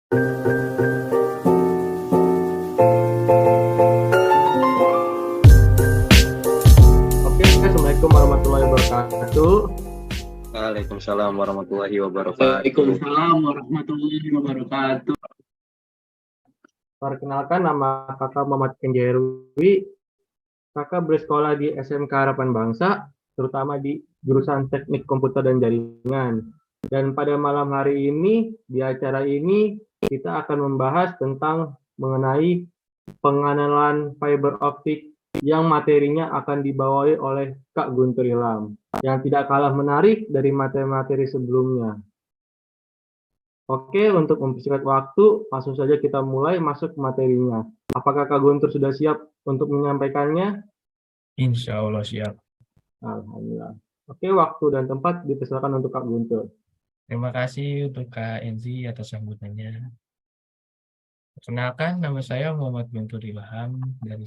Oke, Assalamualaikum warahmatullahi wabarakatuh. Waalaikumsalam warahmatullahi wabarakatuh. Waalaikumsalam warahmatullahi wabarakatuh. Perkenalkan, nama kakak Muhammad Kenjerwi. Kakak bersekolah di SMK Harapan Bangsa, terutama di jurusan Teknik Komputer dan Jaringan. Dan pada malam hari ini, di acara ini, kita akan membahas tentang mengenai pengenalan fiber optik yang materinya akan dibawahi oleh Kak Guntur Ilham, yang tidak kalah menarik dari materi-materi sebelumnya. Oke, untuk mempersingkat waktu, langsung saja kita mulai masuk ke materinya. Apakah Kak Guntur sudah siap untuk menyampaikannya? Insya Allah siap. Alhamdulillah. Oke, waktu dan tempat dipersilakan untuk Kak Guntur. Terima kasih untuk Kak Enzi atas sambutannya. Perkenalkan, nama saya Muhammad Guntur Ilham dari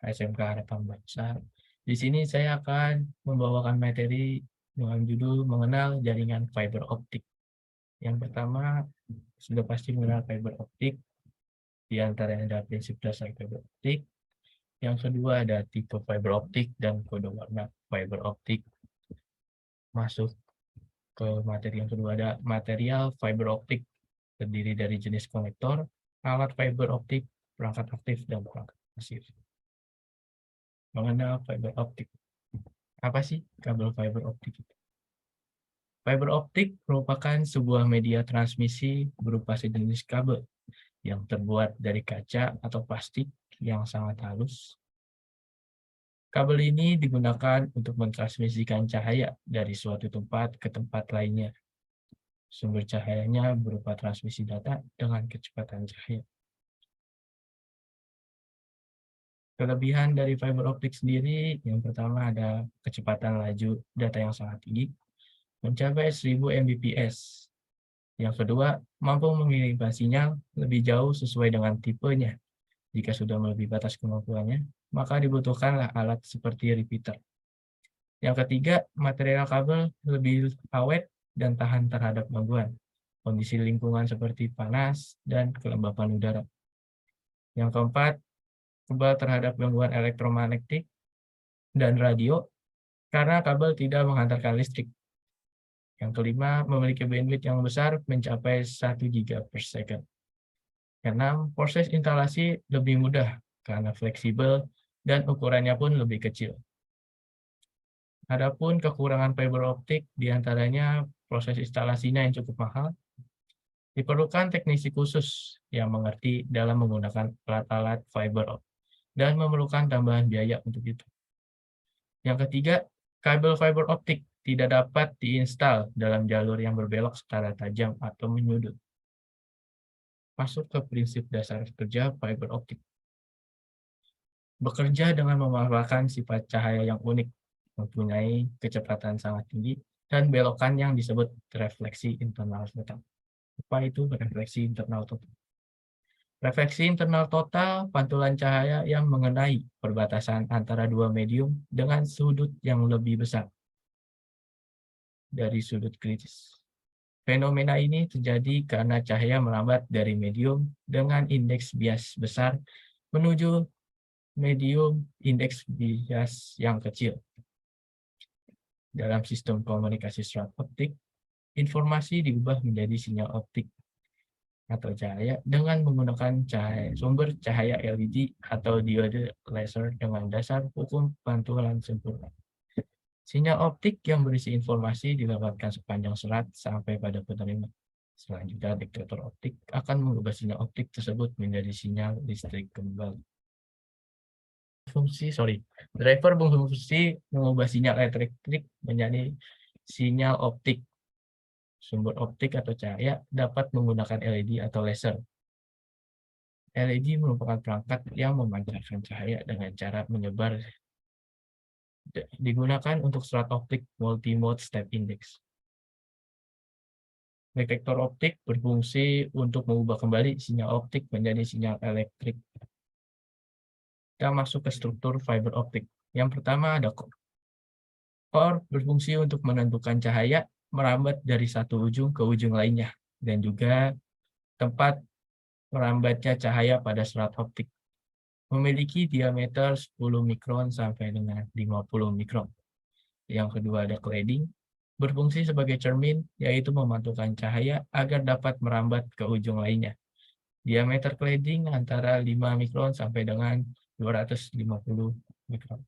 SMK Harapan Bangsa. Di sini saya akan membawakan materi dengan judul mengenal jaringan fiber optik. Yang pertama, sudah pasti mengenal fiber optik. Di antaranya ada prinsip dasar fiber optik. Yang kedua ada tipe fiber optik dan kode warna fiber optik. Masuk ke materi yang kedua, ada material fiber optik, terdiri dari jenis konektor, alat fiber optik, perangkat aktif, dan perangkat pasif. Mengenal fiber optik. Apa sih kabel fiber optik itu? Fiber optik merupakan sebuah media transmisi berupa sejenis kabel yang terbuat dari kaca atau plastik yang sangat halus. Kabel ini digunakan untuk mentransmisikan cahaya dari suatu tempat ke tempat lainnya. Sumber cahayanya berupa transmisi data dengan kecepatan cahaya. Kelebihan dari fiber optik sendiri, yang pertama ada kecepatan laju data yang sangat tinggi, mencapai 1000 Mbps. Yang kedua, mampu mengirimkan sinyal lebih jauh sesuai dengan tipenya. Jika sudah melebihi batas kemampuannya, maka dibutuhkanlah alat seperti repeater. Yang ketiga, material kabel lebih awet dan tahan terhadap gangguan kondisi lingkungan seperti panas dan kelembapan udara. Yang keempat, kebal terhadap gangguan elektromagnetik dan radio karena kabel tidak menghantarkan listrik. Yang kelima, memiliki bandwidth yang besar mencapai 1 GB per second. Keenam, proses instalasi lebih mudah karena fleksibel dan ukurannya pun lebih kecil. Adapun kekurangan fiber optik diantaranya proses instalasinya yang cukup mahal. Diperlukan teknisi khusus yang mengerti dalam menggunakan alat-alat fiber optik dan memerlukan tambahan biaya untuk itu. Yang ketiga, kabel fiber optik tidak dapat diinstal dalam jalur yang berbelok secara tajam atau menyudut. Masuk ke prinsip dasar kerja fiber optik. Bekerja dengan memanfaatkan sifat cahaya yang unik, mempunyai kecepatan sangat tinggi, dan belokan yang disebut refleksi internal total. Apa itu refleksi internal total? Refleksi internal total, pantulan cahaya yang mengenai perbatasan antara dua medium dengan sudut yang lebih besar dari sudut kritis. Fenomena ini terjadi karena cahaya melambat dari medium dengan indeks bias besar menuju medium indeks bias yang kecil. Dalam sistem komunikasi serat optik, informasi diubah menjadi sinyal optik atau cahaya dengan menggunakan sumber cahaya LED atau diode laser dengan dasar hukum pantulan sempurna. Sinyal optik yang berisi informasi dilewatkan sepanjang serat sampai pada penerima. Selanjutnya, detektor optik akan mengubah sinyal optik tersebut menjadi sinyal listrik kembali. Driver berfungsi mengubah sinyal elektrik menjadi sinyal optik. Sumber optik atau cahaya dapat menggunakan LED atau laser. LED merupakan perangkat yang memancarkan cahaya dengan cara menyebar. Digunakan untuk serat optik multi-mode step index. Detektor optik berfungsi untuk mengubah kembali sinyal optik menjadi sinyal elektrik. Kita masuk ke struktur fiber optik. Yang pertama ada core. Core berfungsi untuk menentukan cahaya merambat dari satu ujung ke ujung lainnya, dan juga tempat merambatnya cahaya pada serat optik. Memiliki diameter 10 mikron sampai dengan 50 mikron. Yang kedua ada cladding, berfungsi sebagai cermin, yaitu memantulkan cahaya agar dapat merambat ke ujung lainnya. Diameter cladding antara 5 mikron sampai dengan 250 mikron.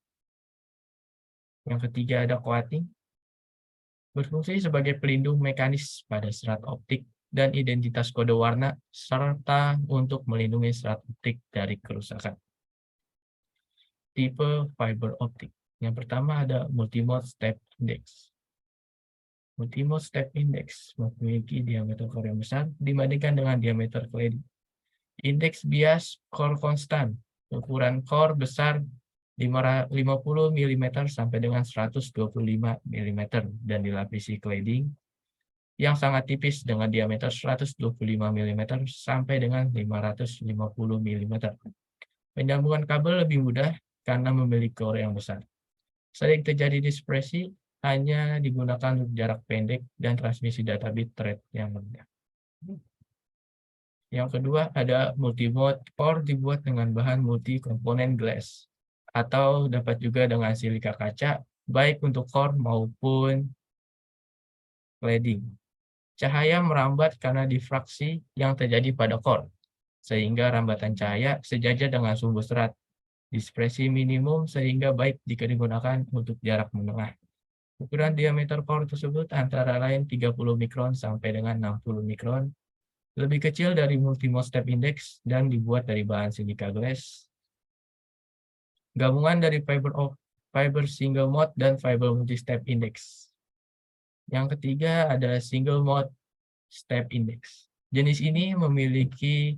Yang ketiga ada coating, berfungsi sebagai pelindung mekanis pada serat optik dan identitas kode warna, serta untuk melindungi serat optik dari kerusakan. Tipe fiber optik. Yang pertama ada multimode step index. Multimode step index memiliki diameter core yang besar dibandingkan dengan diameter cladding. Indeks bias core konstan, ukuran core besar 50 mm sampai dengan 125 mm dan dilapisi cladding yang sangat tipis dengan diameter 125 mm sampai dengan 550 mm. Penyambungan kabel lebih mudah karena memiliki core yang besar. Sering terjadi dispersi hanya digunakan untuk jarak pendek dan transmisi data bit rate yang rendah. Yang kedua ada multimode core dibuat dengan bahan multi komponen glass atau dapat juga dengan silika kaca baik untuk core maupun cladding. Cahaya merambat karena difraksi yang terjadi pada core sehingga rambatan cahaya sejajar dengan sumbu serat. Dispersi minimum sehingga baik jika digunakan untuk jarak menengah. Ukuran diameter core tersebut antara lain 30 mikron sampai dengan 60 mikron. Lebih kecil dari multimode step index dan dibuat dari bahan silika glass. Gabungan dari fiber single mode dan fiber multi step index. Yang ketiga ada single mode step index. Jenis ini memiliki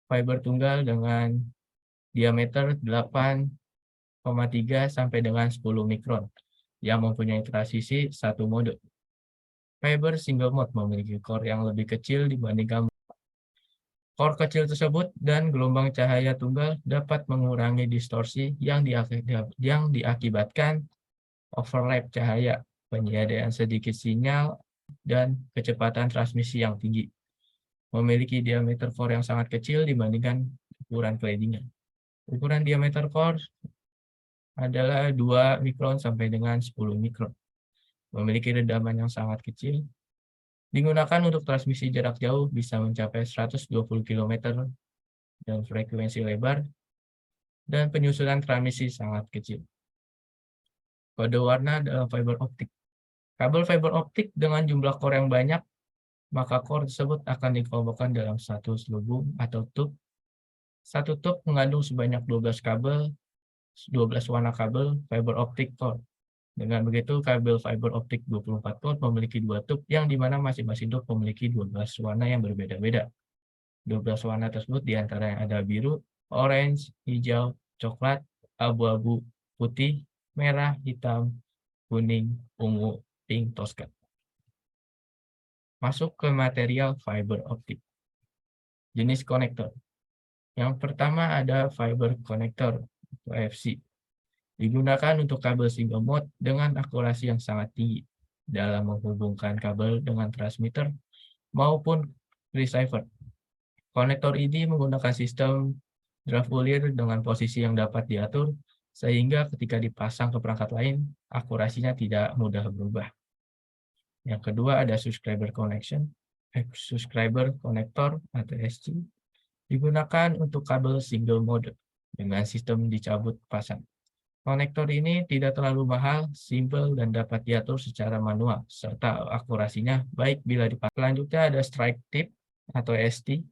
fiber tunggal dengan diameter 8,3 sampai dengan 10 mikron yang mempunyai transisi satu mode. Fiber single mode memiliki core yang lebih kecil dibandingkan core kecil tersebut dan gelombang cahaya tunggal dapat mengurangi distorsi yang diakibatkan overlap cahaya, penyediaan sedikit sinyal, dan kecepatan transmisi yang tinggi. Memiliki diameter core yang sangat kecil dibandingkan ukuran cladding-nya. Ukuran diameter core adalah 2 mikron sampai dengan 10 mikron. Memiliki redaman yang sangat kecil. Digunakan untuk transmisi jarak jauh bisa mencapai 120 km dan frekuensi lebar, dan penyusunan transmisi sangat kecil. Kode warna dalam fiber optik. Kabel fiber optik dengan jumlah core yang banyak, maka core tersebut akan dikelompokkan dalam satu selubung atau tube. Satu tube mengandung sebanyak 12 warna kabel fiber optik core. Dengan begitu, kabel fiber optik 24 core memiliki 2 tube yang dimana masing-masing tube memiliki 12 warna yang berbeda-beda. 12 warna tersebut diantara yang ada biru, orange, hijau, coklat, abu-abu, putih, merah, hitam, kuning, ungu, pink, toska. Masuk ke material fiber optik. Jenis konektor. Yang pertama ada fiber connector atau FC. Digunakan untuk kabel single mode dengan akurasi yang sangat tinggi dalam menghubungkan kabel dengan transmitter maupun receiver. Konektor ini menggunakan sistem Drouin dengan posisi yang dapat diatur sehingga ketika dipasang ke perangkat lain, akurasinya tidak mudah berubah. Yang kedua ada subscriber connector atau SC. Digunakan untuk kabel single mode dengan sistem dicabut pasang. Konektor ini tidak terlalu mahal, simple, dan dapat diatur secara manual, serta akurasinya baik bila dipasang. Selanjutnya ada strike tip atau ST.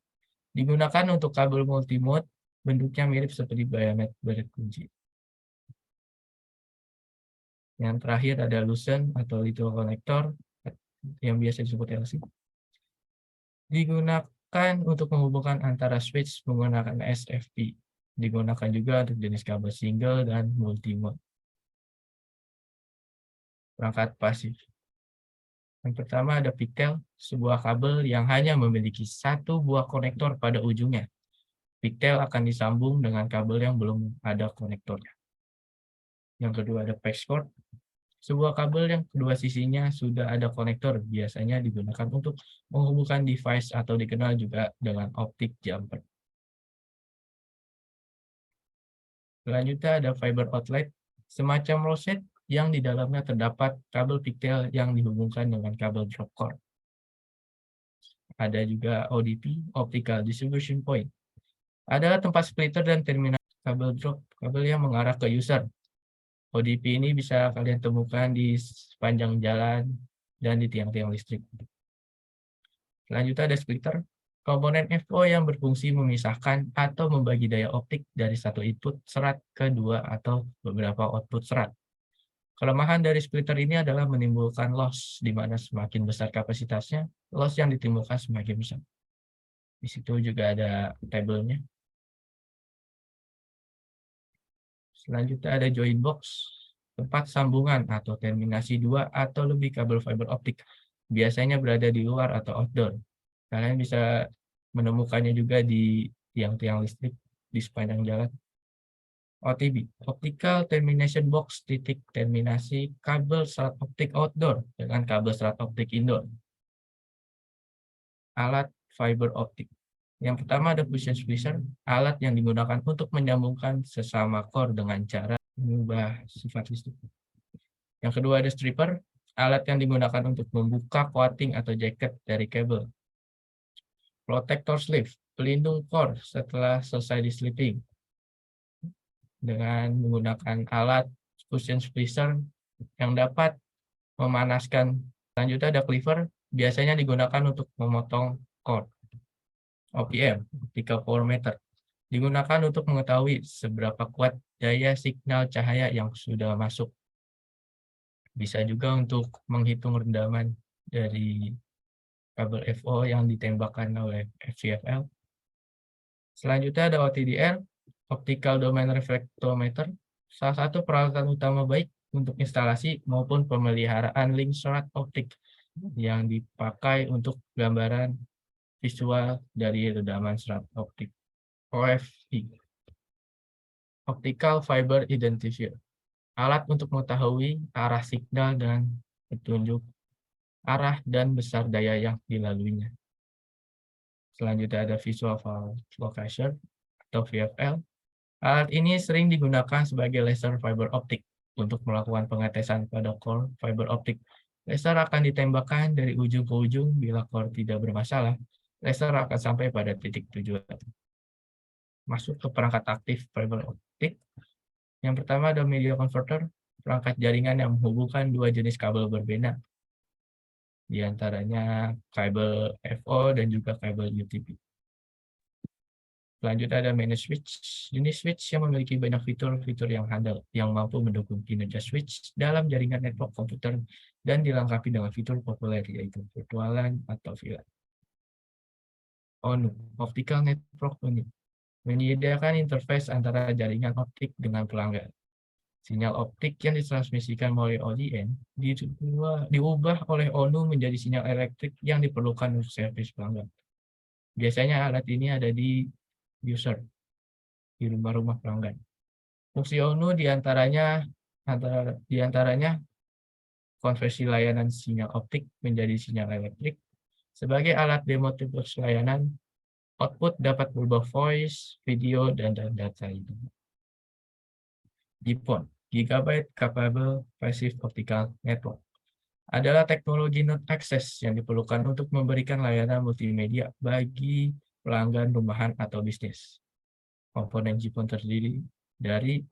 Digunakan untuk kabel multimode, bentuknya mirip seperti bayonet berkunci. Yang terakhir ada lucent atau little connector, yang biasa disebut LC. Digunakan untuk menghubungkan antara switch menggunakan SFP. Digunakan juga untuk jenis kabel single dan multimode. Perangkat pasif. Yang pertama ada pigtail, sebuah kabel yang hanya memiliki satu buah konektor pada ujungnya. Pigtail akan disambung dengan kabel yang belum ada konektornya. Yang kedua ada patch cord. Sebuah kabel yang kedua sisinya sudah ada konektor biasanya digunakan untuk menghubungkan device atau dikenal juga dengan optic jumper. Selanjutnya ada fiber outlet, semacam roset yang di dalamnya terdapat kabel pigtail yang dihubungkan dengan kabel drop cord. Ada juga ODP, Optical Distribution Point. Adalah tempat splitter dan terminal kabel drop, kabel yang mengarah ke user. ODP ini bisa kalian temukan di sepanjang jalan dan di tiang-tiang listrik. Selanjutnya ada splitter, komponen FO yang berfungsi memisahkan atau membagi daya optik dari satu input serat ke dua atau beberapa output serat. Kelemahan dari splitter ini adalah menimbulkan loss, di mana semakin besar kapasitasnya, loss yang ditimbulkan semakin besar. Di situ juga ada tabelnya. Selanjutnya ada join box, tempat sambungan atau terminasi dua atau lebih kabel fiber optik. Biasanya berada di luar atau outdoor. Kalian bisa menemukannya juga di tiang-tiang listrik di sepanjang jalan. OTB, Optical Termination Box, titik terminasi kabel serat optik outdoor dengan kabel serat optik indoor. Alat fiber optik. Yang pertama ada fusion splicer, alat yang digunakan untuk menyambungkan sesama core dengan cara mengubah sifat listrik. Yang kedua ada stripper, alat yang digunakan untuk membuka coating atau jaket dari kabel. Protector sleeve, pelindung core setelah selesai di sleeping. Dengan menggunakan alat fusion splicer yang dapat memanaskan. Selanjutnya ada cleaver, biasanya digunakan untuk memotong core. OPM, Optical Power Meter, digunakan untuk mengetahui seberapa kuat daya signal cahaya yang sudah masuk. Bisa juga untuk menghitung rendaman dari kabel FO yang ditembakkan oleh FCFL. Selanjutnya ada OTDR, Optical Domain Reflectometer, salah satu peralatan utama baik untuk instalasi maupun pemeliharaan link serat optik yang dipakai untuk gambaran visual dari redaman serat optik. OFI, Optical Fiber Identifier, alat untuk mengetahui arah signal dan petunjuk arah dan besar daya yang dilaluinya. Selanjutnya ada Visual Locator atau VFL. Alat ini sering digunakan sebagai laser fiber optik untuk melakukan pengetesan pada core fiber optik. Laser akan ditembakkan dari ujung ke ujung. Bila core tidak bermasalah, laser akan sampai pada titik tujuan. Masuk ke perangkat aktif fiber optik. Yang pertama ada media converter, perangkat jaringan yang menghubungkan dua jenis kabel berbeda. Di antaranya kabel FO dan juga kabel UTP. Selanjutnya ada manage switch, jenis switch yang memiliki banyak fitur-fitur yang handal, yang mampu mendukung kinerja switch dalam jaringan network komputer dan dilengkapi dengan fitur populer yaitu virtual LAN atau VLAN. ONU, Optical Network Unit, menyediakan interface antara jaringan optik dengan pelanggan. Sinyal optik yang ditransmisikan melalui ODN diubah oleh ONU menjadi sinyal elektrik yang diperlukan untuk servis pelanggan. Biasanya alat ini ada di user, di rumah-rumah pelanggan. Fungsi ONU diantaranya konversi layanan sinyal optik menjadi sinyal elektrik. Sebagai alat demultiplex layanan, output dapat berubah voice, video, dan data itu. GPON, Gigabyte Capable Passive Optical Network, adalah teknologi node access yang diperlukan untuk memberikan layanan multimedia bagi pelanggan rumahan atau bisnis. Komponen GPON terdiri dari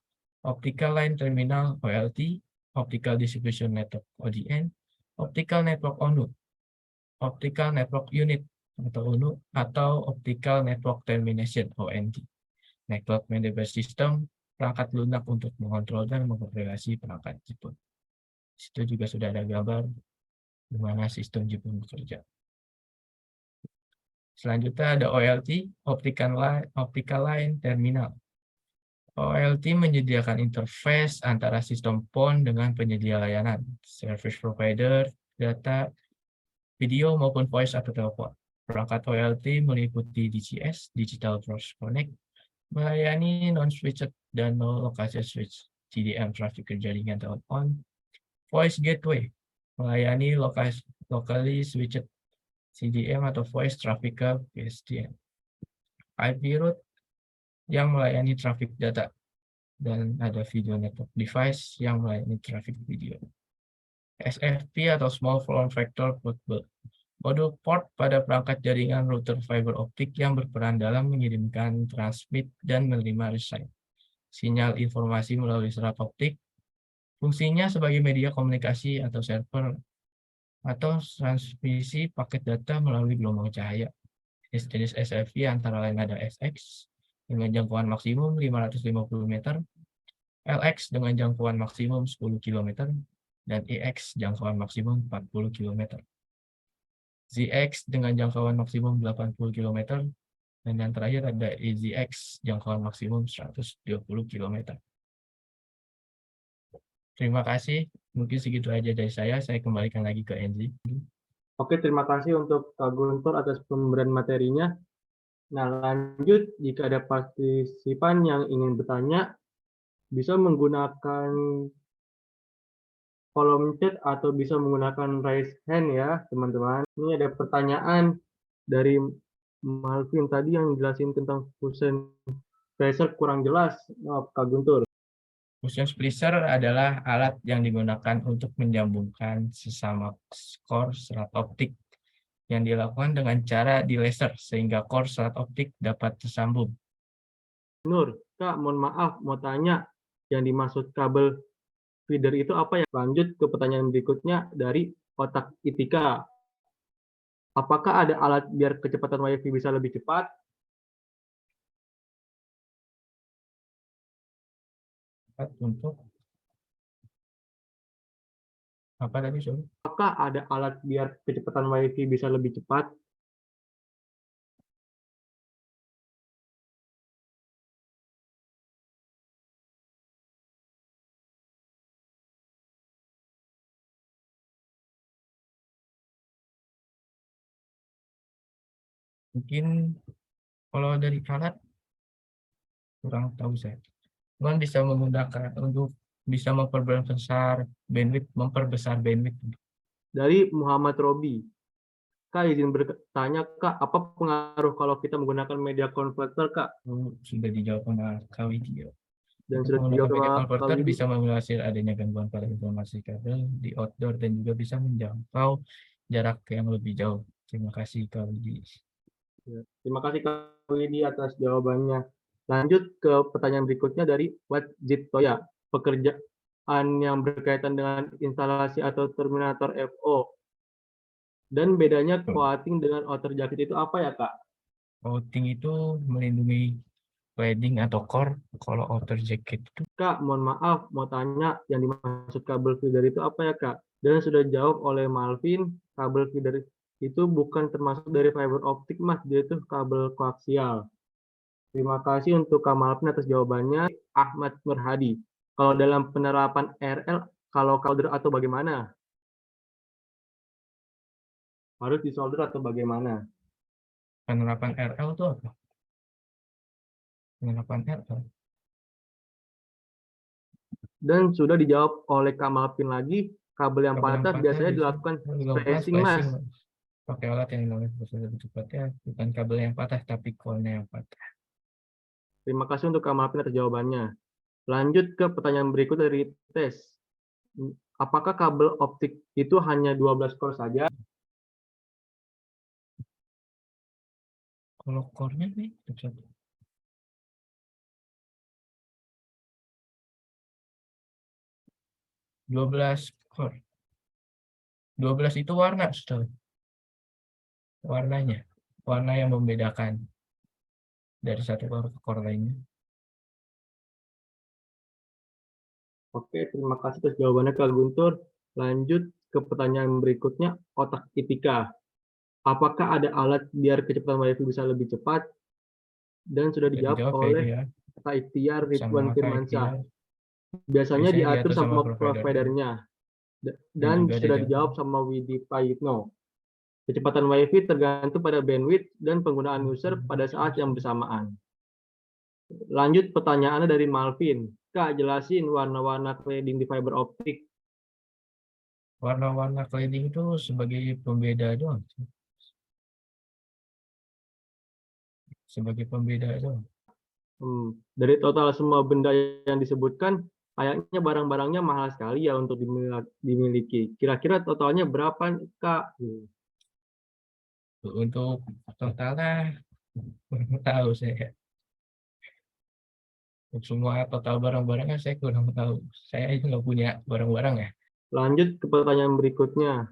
Optical Line Terminal OLT, Optical Distribution Network ODN, Optical Network ONU, Optical Network Unit atau ONU, atau Optical Network Termination ONT, Network Management System, perangkat lunak untuk mengontrol dan mengoperasi perangkat GPON. Di situ juga sudah ada gambar di mana sistem GPON bekerja. Selanjutnya ada OLT, Optical Line Terminal. OLT menyediakan interface antara sistem PON dengan penyedia layanan, service provider, data, video maupun voice atau telepon. Perangkat OLT meliputi DCS, Digital Cross Connect, melayani non-switched dan no location switch, CDM traffic jaringan telepon, Voice Gateway melayani locally switched CDM atau Voice Traffic PSTN. IP Route yang melayani traffic data, dan ada Video Network Device yang melayani traffic video. SFP atau Small Form Factor Portable, modul port pada perangkat jaringan router fiber optik yang berperan dalam mengirimkan, transmit, dan menerima receive sinyal informasi melalui serat optik. Fungsinya sebagai media komunikasi atau server atau transmisi paket data melalui gelombang cahaya. Jenis SFP antara lain ada SX dengan jangkauan maksimum 550 meter, LX dengan jangkauan maksimum 10 km, dan EX jangkauan maksimum 40 km. ZX dengan jangkauan maksimum 80 km, dan yang terakhir ada EZX jangkauan maksimum 120 km. Terima kasih, mungkin segitu aja dari saya kembalikan lagi ke Enzi. Oke, terima kasih untuk Kak Guntur atas pemberian materinya. Nah, lanjut, jika ada partisipan yang ingin bertanya, bisa menggunakan kolom chat atau bisa menggunakan raise hand ya, teman-teman. Ini ada pertanyaan dari Malvin tadi yang jelasin tentang fusion splicer kurang jelas. Maaf, Kak Guntur. Fusion splicer adalah alat yang digunakan untuk menyambungkan sesama core serat optik yang dilakukan dengan cara di laser sehingga core serat optik dapat tersambung. Nur, Kak, mohon maaf mau tanya, yang dimaksud kabel feeder itu apa ya? Lanjut ke pertanyaan berikutnya dari Otak Itika. Apakah ada alat biar kecepatan WiFi bisa lebih cepat? Untuk apa tadi, Sob? Apakah ada alat biar kecepatan WiFi bisa lebih cepat? Mungkin kalau dari alat kurang tahu saya. Cuman bisa memudahkan untuk bisa memperbesar bandwidth. Dari Muhammad Robi. Kak, izin bertanya, Kak, apa pengaruh kalau kita menggunakan media converter, Kak? Sudah dijawab sama Kawidi. Dan Untuk sudah menggunakan dijawab media sama converter Kak bisa meminimalkan adanya gangguan pada informasi kabel di outdoor dan juga bisa menjangkau jarak yang lebih jauh. Terima kasih Kak Widi. Ya, terima kasih Kak Widi atas jawabannya. Lanjut ke pertanyaan berikutnya dari Wajid Toya. Pekerjaan yang berkaitan dengan instalasi atau terminator FO. Dan bedanya coating dengan outer jacket itu apa ya, Kak? Coating itu melindungi cladding atau core. Kalau outer jacket itu, Kak, mohon maaf, mau tanya yang dimaksud kabel feeder itu apa ya, Kak? Dan sudah jawab oleh Malvin, kabel feeder itu bukan termasuk dari fiber optik, Mas. Dia itu kabel koaksial. Terima kasih untuk Kak Malvin atas jawabannya. Ahmad Nurhadi. Kalau dalam penerapan RL, kalau solder atau bagaimana? Harus disolder atau bagaimana? penerapan RL itu apa? Penerapan RL. Dan sudah dijawab oleh Kak Malvin lagi, kabel yang patah biasanya dilakukan spacing, Mas. Pakai alat yang namanya lebih cepatnya, bukan kabel yang patah, tapi core-nya yang patah. Terima kasih untuk Kak Malvin atas jawabannya. Lanjut ke pertanyaan berikut dari tes. Apakah kabel optik itu hanya 12 core saja? Kalau core-nya nih, 12 core. 12 itu warna, sudah. Warnanya. Warna yang membedakan dari satu core ke core lainnya. Oke, terima kasih atas jawabannya Kak Guntur. Lanjut ke pertanyaan berikutnya, Otak Itika. Apakah ada alat biar kecepatan WiFi bisa lebih cepat? Dan sudah dijawab oleh Kak Ikhtiar Ridwan Firmansyah. Biasanya diatur sama providernya. Dan sudah dijawab sama Widi Payitno. Kecepatan WiFi tergantung pada bandwidth dan penggunaan user pada saat yang bersamaan. Lanjut pertanyaannya dari Malvin. Kak, jelasin warna-warna cladding di fiber optik. Warna-warna cladding itu sebagai pembeda doang, sebagai pembeda doang. Dari total semua benda yang disebutkan, kayaknya barang-barangnya mahal sekali ya untuk dimiliki. Kira-kira totalnya berapa, Kak? Untuk totalnya kurang tahu saya. Untuk semua total barang-barangnya saya kurang tahu. Saya itu nggak punya barang-barang ya. Lanjut ke pertanyaan berikutnya.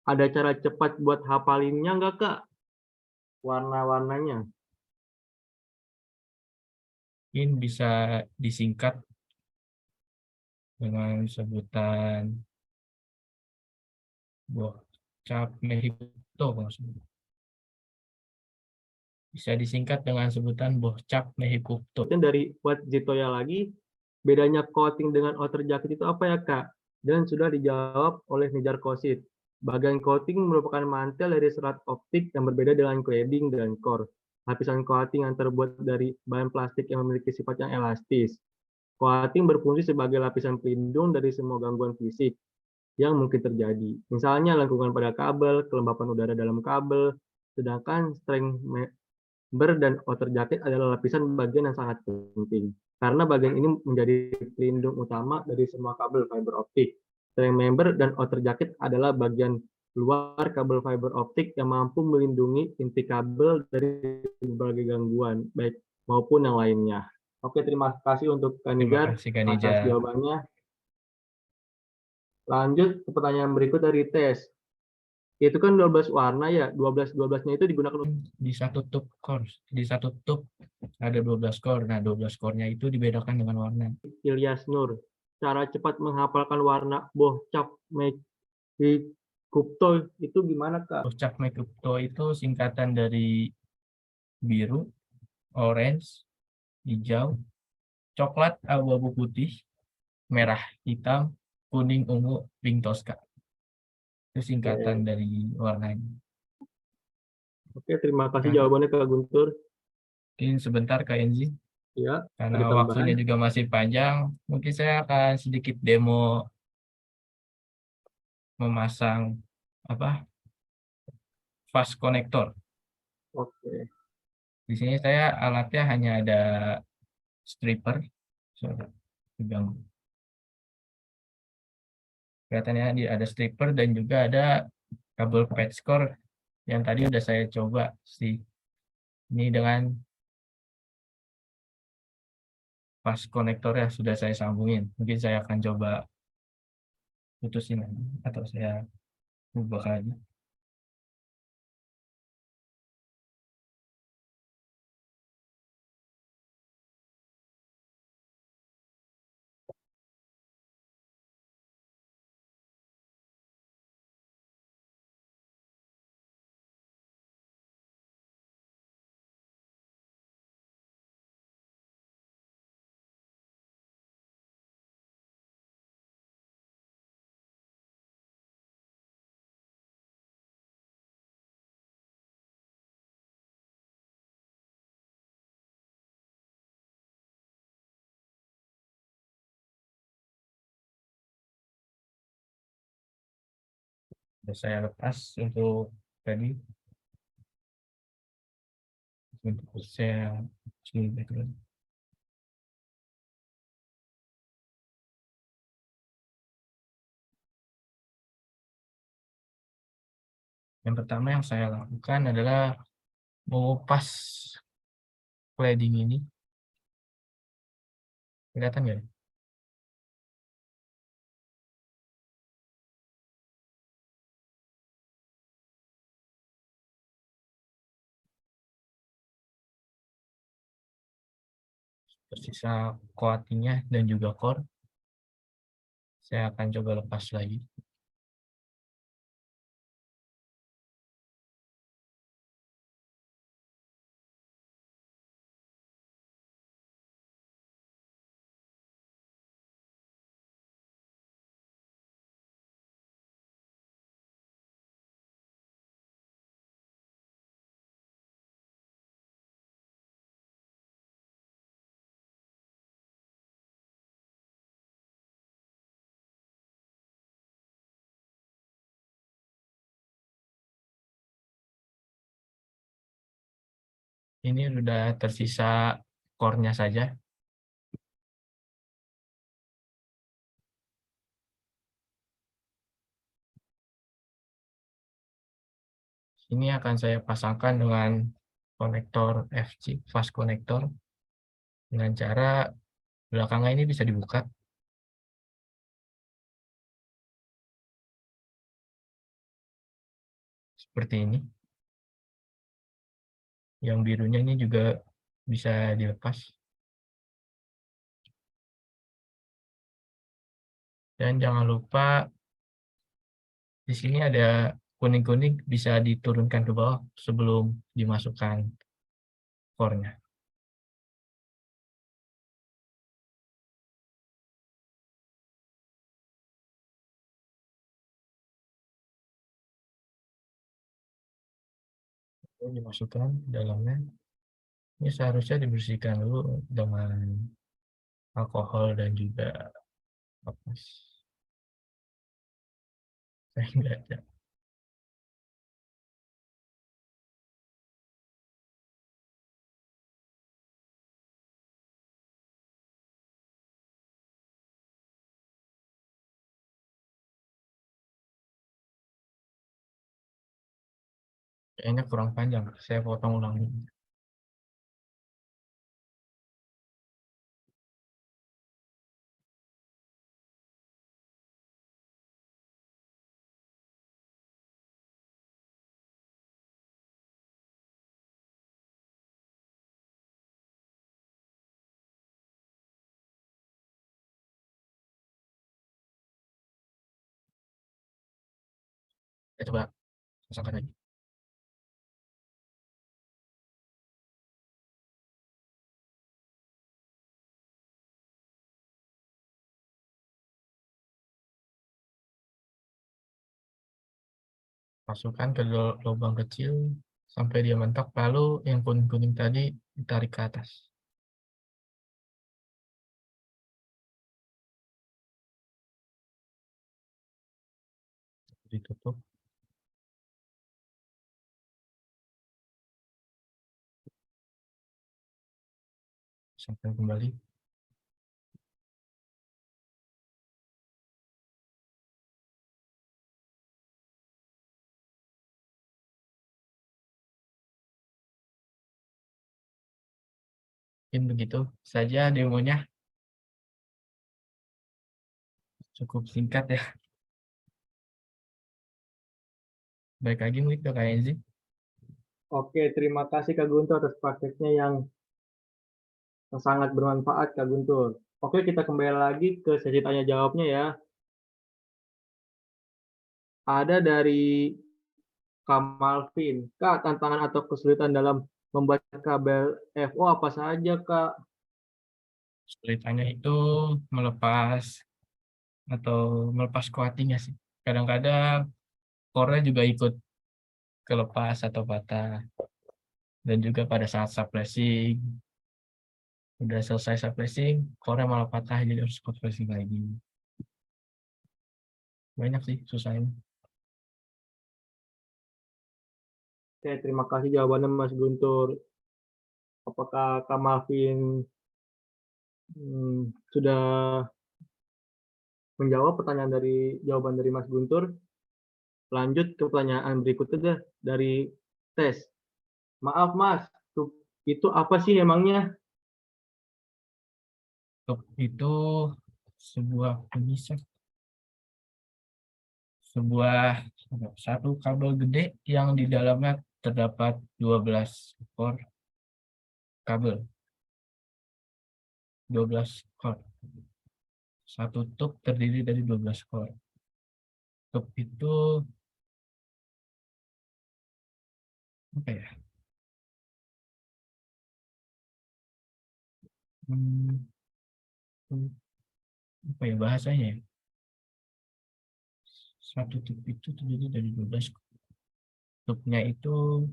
Ada cara cepat buat hafalinnya nggak, Kak? Warna-warnanya. Mungkin bisa disingkat dengan sebutan Bocap Mehikuto. Bisa disingkat dengan sebutan Bocap Mehikuto. Kemudian dari Wat Zitoya lagi, bedanya coating dengan outer jacket itu apa ya, Kak? Dan sudah dijawab oleh Nijar Kosit. Bagian coating merupakan mantel dari serat optik yang berbeda dengan cladding dan core. Lapisan coating yang terbuat dari bahan plastik yang memiliki sifat yang elastis. Coating berfungsi sebagai lapisan pelindung dari semua gangguan fisik yang mungkin terjadi. Misalnya lengkungan pada kabel, kelembapan udara dalam kabel, sedangkan strength member dan outer jacket adalah lapisan bagian yang sangat penting. Karena bagian ini menjadi pelindung utama dari semua kabel fiber optik. Strength member dan outer jacket adalah bagian luar kabel fiber optik yang mampu melindungi inti kabel dari berbagai gangguan, baik maupun yang lainnya. Oke, terima kasih untuk Kak Terima Nijar kasih Kak atas Nija. jawabannya. Lanjut ke pertanyaan berikut dari tes. Itu kan 12 warna ya, 12-12-nya itu digunakan Di satu tub core, di satu tub ada 12 core. Nah, 12 core-nya itu dibedakan dengan warna. Ilyas Nur. Cara cepat menghafalkan warna Bohcap Mekupto itu gimana, Kak? Bocap Mehikuto itu singkatan dari biru, orange, hijau, coklat, abu-abu putih, merah, hitam, kuning, ungu, pink toska. Itu singkatan dari warnanya. Oke, terima kasih Nah, jawabannya Kak Guntur. mungkin sebentar Kak Enzi, Ya, karena ada tambahan. waktunya juga masih panjang, mungkin saya akan sedikit demo memasang apa fast connector. Oke. Di sini saya alatnya hanya ada stripper, pegang. Kelihatannya ada stripper dan juga ada kabel patch core yang tadi udah saya coba sih. Ini dengan fast connector ya sudah saya sambungin. Mungkin saya akan coba putusin lagi atau saya ubah lagi. Sudah saya lepas untuk tadi, untuk saya background. Yang pertama yang saya lakukan adalah mengupas cladding ini. Kelihatan nggak? Tersisa coatingnya dan juga core. Saya akan coba lepas lagi. Ini sudah tersisa core-nya saja. Ini akan saya pasangkan dengan konektor FC, fast connector, dengan cara belakangnya ini bisa dibuka. Seperti ini. Yang birunya ini juga bisa dilepas. Dan jangan lupa di sini ada kuning-kuning bisa diturunkan ke bawah sebelum dimasukkan core-nya. Dimasukkan dalamnya. Ini seharusnya dibersihkan dulu dengan alkohol dan juga kapas. Saya nggak ada. Kayaknya kurang panjang. Saya potong ulang dulu. Saya coba pasangkan lagi. Masukkan ke lubang kecil sampai dia mentok, lalu yang kuning-kuning tadi ditarik ke atas. Ditutup. Sampai kembali. Mungkin begitu saja demonya. Cukup singkat ya. Baik lagi mungkin ke Kak Enzi. Oke, terima kasih Kak Guntur atas prakteknya yang sangat bermanfaat Kak Guntur. Oke, kita kembali lagi ke sesi tanya jawabnya ya. Ada dari Kak Malvin. Kak, tantangan atau kesulitan dalam membuat kabel FO apa saja, Kak? Ceritanya itu melepas coatingnya sih. Kadang-kadang core-nya juga ikut kelepas atau patah. Dan juga pada saat subflashing, udah selesai subflashing, core-nya malah patah jadi harus subflashing lagi. Banyak sih susahnya. Oke, terima kasih jawabannya Mas Guntur. Apakah Kak Malvin sudah menjawab pertanyaan dari jawaban dari Mas Guntur? Lanjut ke pertanyaan berikutnya dari tes. Maaf Mas, itu apa sih emangnya? Itu sebuah pemisah, satu kabel gede yang di dalamnya terdapat 12 core kabel, 12 core. Satu tube terdiri dari 12 core. Tube itu apa ya? Apa ya bahasanya ya? Satu tube itu terdiri dari 12 tube-nya itu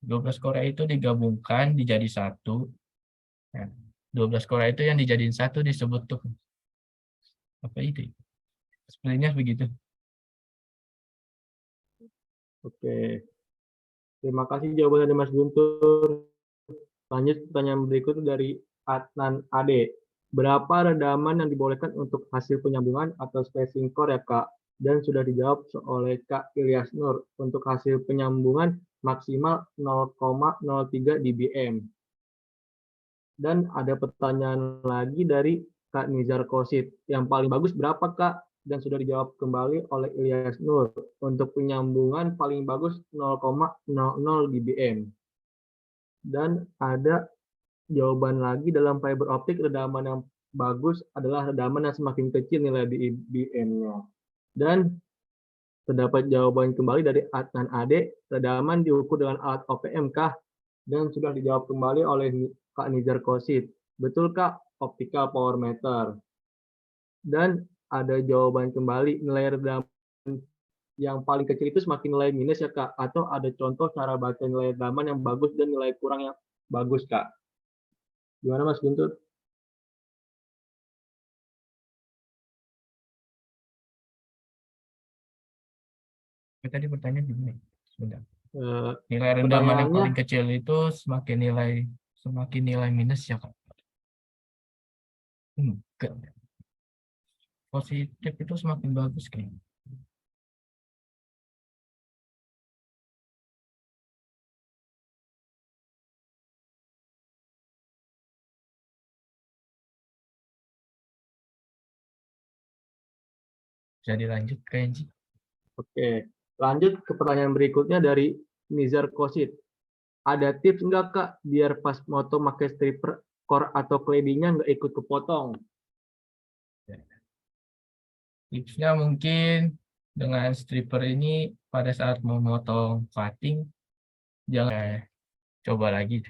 12 core itu digabungkan dijadi satu. Nah, 12 core itu yang dijadiin satu disebut tube. Apa itu? Sebenarnya begitu. Oke. Terima kasih jawaban dari Mas Guntur. Lanjut pertanyaan berikut dari Adnan Ade. Berapa redaman yang dibolehkan untuk hasil penyambungan atau spacing core ya Kak? Dan sudah dijawab oleh Kak Ilyas Nur. Untuk hasil penyambungan maksimal 0,03 dBm. Dan ada pertanyaan lagi dari Kak Nizar Kosit. Yang paling bagus berapa Kak? Dan sudah dijawab kembali oleh Ilyas Nur. Untuk penyambungan paling bagus 0,00 dBm. Dan ada jawaban lagi dalam fiber optik redaman yang bagus adalah redaman yang semakin kecil nilai dBm-nya. Dan terdapat jawaban kembali dari Adnan Ade, redaman diukur dengan alat OPM kah? Dan sudah dijawab kembali oleh Kak Nizar Kosit. Betul Kak, optical power meter. Dan ada jawaban kembali, nilai redaman yang paling kecil itu semakin nilai minus ya Kak? Atau ada contoh cara baca nilai redaman yang bagus dan nilai kurang yang bagus Kak? Gimana Mas Guntur? Tadi pertanyaan gimana? Sebentar. Eh, Nilai rendaman yang Pertanyaannya, paling kecil itu semakin nilai minus ya Kak? Enggak. Positif itu semakin bagus kayaknya. Bisa dilanjut kayaknya. oke. Lanjut ke pertanyaan berikutnya dari Nizar Kosit. Ada tips nggak Kak biar pas moto pakai stripper core atau kledinya nggak ikut kepotong? Tipsnya mungkin dengan stripper ini pada saat memotong cutting jangan coba lagi.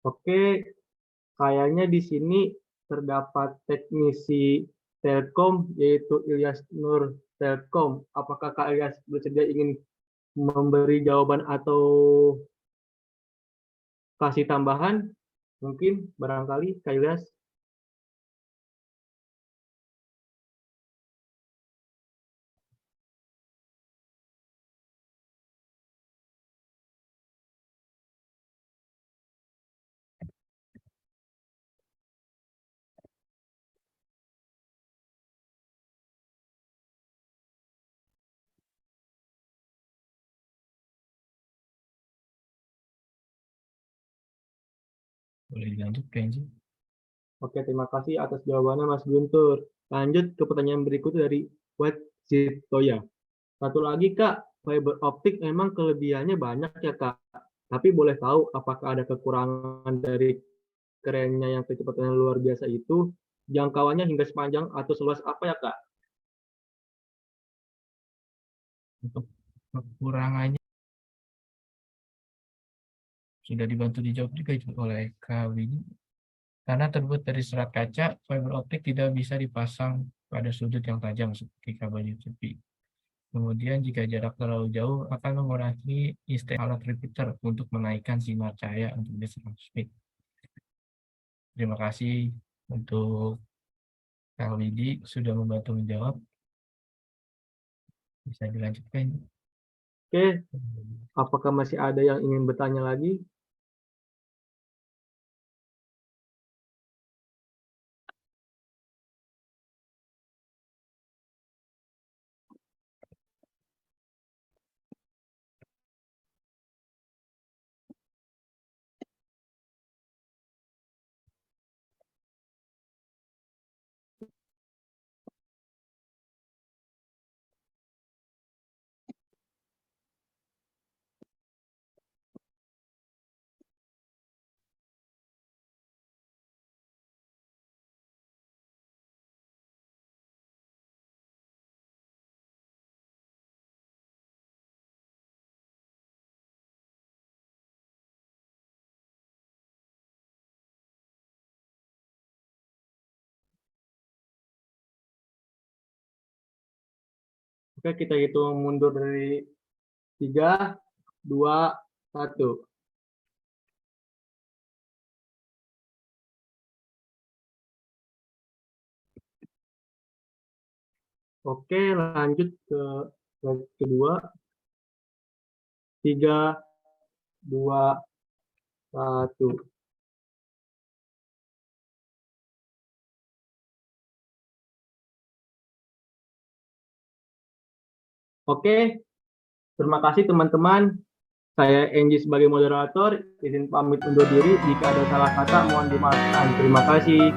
Oke, kayaknya di sini terdapat teknisi Telkom yaitu Ilyas Nur Telkom. Apakah Kak Ilyas bersedia ingin memberi jawaban atau kasih tambahan? Mungkin barangkali Kak Ilyas. Boleh dilanjut kayaknya. Oke, terima kasih atas jawabannya Mas Guntur. Lanjut ke pertanyaan berikutnya dari Wat Sitoya. Satu lagi Kak, fiber optik memang kelebihannya banyak ya Kak. Tapi boleh tahu apakah ada kekurangan dari kerennya yang kecepatannya luar biasa itu? Jangkauannya hingga sepanjang atau seluas apa ya Kak? Untuk kekurangannya sudah dibantu dijawab juga oleh Kak Winnie. Karena terbuat dari serat kaca, fiber optik tidak bisa dipasang pada sudut yang tajam seperti kabel UVB. Kemudian jika jarak terlalu jauh akan mengurangi insting alat repeater untuk menaikkan sinar cahaya untuk diserang speed. Terima kasih untuk Kak Widi sudah membantu menjawab. Bisa dilanjutkan. Oke, apakah masih ada yang ingin bertanya lagi? Oke, kita hitung mundur dari 3, 2, 1. Oke, lanjut ke slide kedua. 3, 2, 1. Oke, terima kasih teman-teman. Saya Enji sebagai moderator, izin pamit undur diri. Jika ada salah kata, mohon dimaafkan. Terima kasih.